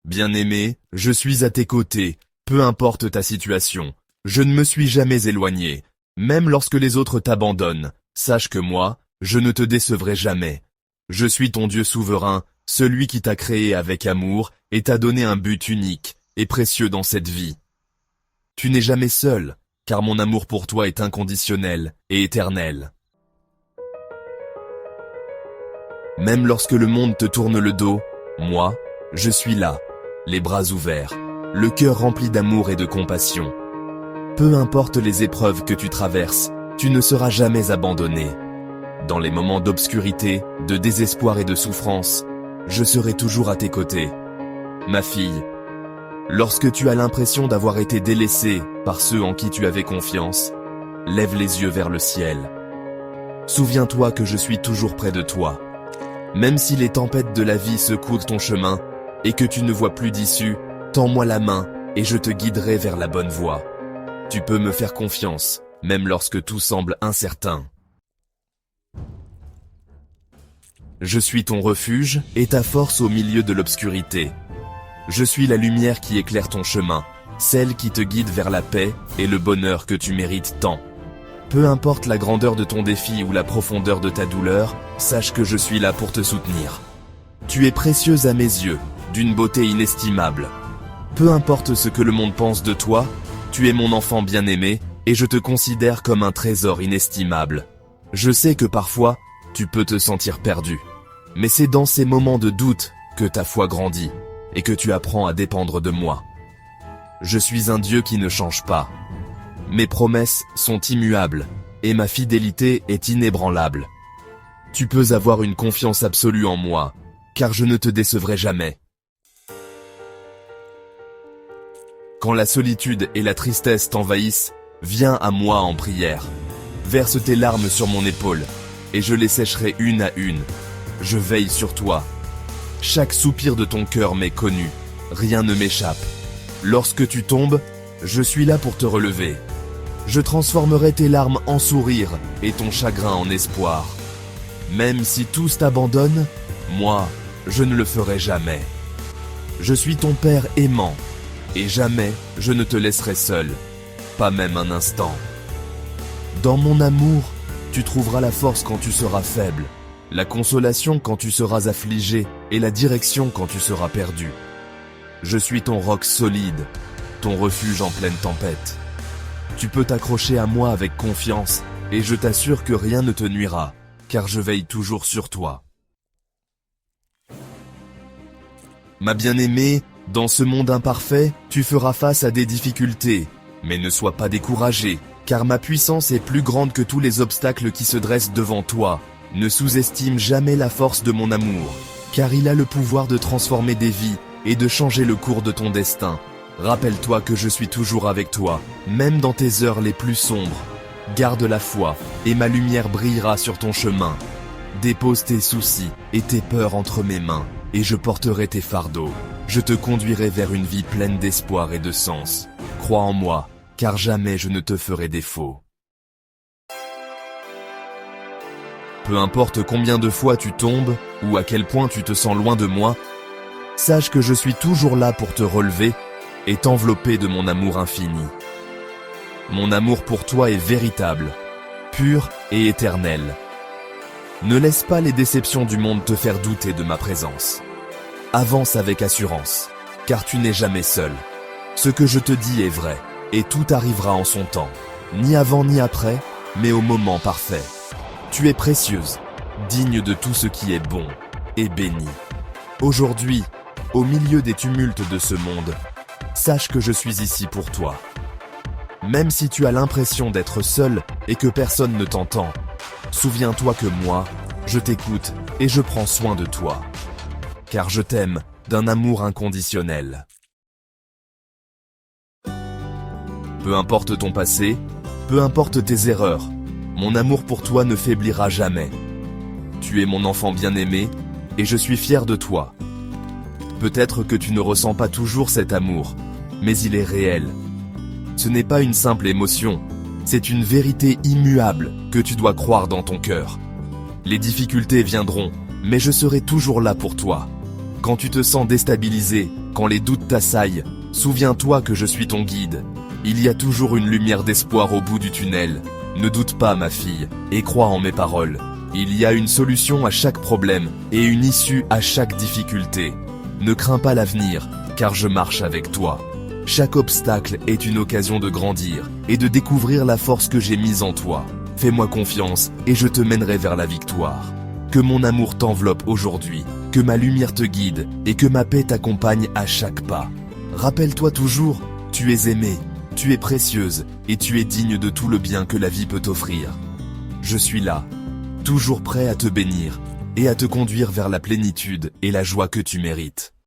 Bien-aimé, je suis à tes côtés, peu importe ta situation. Je ne me suis jamais éloigné. Même lorsque les autres t'abandonnent, sache que moi, je ne te décevrai jamais. Je suis ton Dieu souverain, celui qui t'a créé avec amour et t'a donné un but unique et précieux dans cette vie. Tu n'es jamais seul, car mon amour pour toi est inconditionnel et éternel. Même lorsque le monde te tourne le dos, moi, je suis là, les bras ouverts, le cœur rempli d'amour et de compassion. Peu importe les épreuves que tu traverses, tu ne seras jamais abandonné. Dans les moments d'obscurité, de désespoir et de souffrance, je serai toujours à tes côtés. Ma fille, lorsque tu as l'impression d'avoir été délaissée par ceux en qui tu avais confiance, lève les yeux vers le ciel. Souviens-toi que je suis toujours près de toi. Même si les tempêtes de la vie secouent ton chemin et que tu ne vois plus d'issue, tends-moi la main et je te guiderai vers la bonne voie. Tu peux me faire confiance, même lorsque tout semble incertain. Je suis ton refuge et ta force au milieu de l'obscurité. Je suis la lumière qui éclaire ton chemin, celle qui te guide vers la paix et le bonheur que tu mérites tant. Peu importe la grandeur de ton défi ou la profondeur de ta douleur, sache que je suis là pour te soutenir. Tu es précieuse à mes yeux, d'une beauté inestimable. Peu importe ce que le monde pense de toi, tu es mon enfant bien-aimé et je te considère comme un trésor inestimable. Je sais que parfois, tu peux te sentir perdu. Mais c'est dans ces moments de doute que ta foi grandit et que tu apprends à dépendre de moi. Je suis un Dieu qui ne change pas. Mes promesses sont immuables et ma fidélité est inébranlable. Tu peux avoir une confiance absolue en moi, car je ne te décevrai jamais. Quand la solitude et la tristesse t'envahissent, viens à moi en prière. Verse tes larmes sur mon épaule, et je les sécherai une à une. Je veille sur toi. Chaque soupir de ton cœur m'est connu, rien ne m'échappe. Lorsque tu tombes, je suis là pour te relever. Je transformerai tes larmes en sourires et ton chagrin en espoir. Même si tous t'abandonnent, moi, je ne le ferai jamais. Je suis ton père aimant, et jamais je ne te laisserai seul, pas même un instant. Dans mon amour, tu trouveras la force quand tu seras faible, la consolation quand tu seras affligé et la direction quand tu seras perdu. Je suis ton roc solide, ton refuge en pleine tempête. Tu peux t'accrocher à moi avec confiance et je t'assure que rien ne te nuira, car je veille toujours sur toi. Ma bien-aimée, dans ce monde imparfait, tu feras face à des difficultés, mais ne sois pas découragée, car ma puissance est plus grande que tous les obstacles qui se dressent devant toi. Ne sous-estime jamais la force de mon amour, car il a le pouvoir de transformer des vies et de changer le cours de ton destin. Rappelle-toi que je suis toujours avec toi, même dans tes heures les plus sombres. Garde la foi, et ma lumière brillera sur ton chemin. Dépose tes soucis et tes peurs entre mes mains, et je porterai tes fardeaux. Je te conduirai vers une vie pleine d'espoir et de sens. Crois en moi, car jamais je ne te ferai défaut. Peu importe combien de fois tu tombes, ou à quel point tu te sens loin de moi, sache que je suis toujours là pour te relever, et t'envelopper de mon amour infini. Mon amour pour toi est véritable, pur et éternel. Ne laisse pas les déceptions du monde te faire douter de ma présence. Avance avec assurance, car tu n'es jamais seul. Ce que je te dis est vrai, et tout arrivera en son temps, ni avant ni après, mais au moment parfait. Tu es précieuse, digne de tout ce qui est bon et béni. Aujourd'hui, au milieu des tumultes de ce monde, sache que je suis ici pour toi. Même si tu as l'impression d'être seul et que personne ne t'entend, souviens-toi que moi, je t'écoute et je prends soin de toi. Car je t'aime d'un amour inconditionnel. Peu importe ton passé, peu importe tes erreurs, mon amour pour toi ne faiblira jamais. Tu es mon enfant bien-aimé et je suis fier de toi. Peut-être que tu ne ressens pas toujours cet amour, mais il est réel. Ce n'est pas une simple émotion, c'est une vérité immuable que tu dois croire dans ton cœur. Les difficultés viendront, mais je serai toujours là pour toi. Quand tu te sens déstabilisé, Quand les doutes t'assaillent, souviens-toi que je suis ton guide. Il y a toujours une lumière d'espoir au bout du tunnel. Ne doute pas, ma fille, et crois en mes paroles. Il y a une solution à chaque problème et une issue à chaque difficulté. Ne crains pas l'avenir, car je marche avec toi. Chaque obstacle est une occasion de grandir et de découvrir la force que j'ai mise en toi. Fais-moi confiance et je te mènerai vers la victoire. Que mon amour t'enveloppe aujourd'hui, que ma lumière te guide et que ma paix t'accompagne à chaque pas. Rappelle-toi toujours, tu es aimée, tu es précieuse et tu es digne de tout le bien que la vie peut t'offrir. Je suis là, toujours prêt à te bénir et à te conduire vers la plénitude et la joie que tu mérites.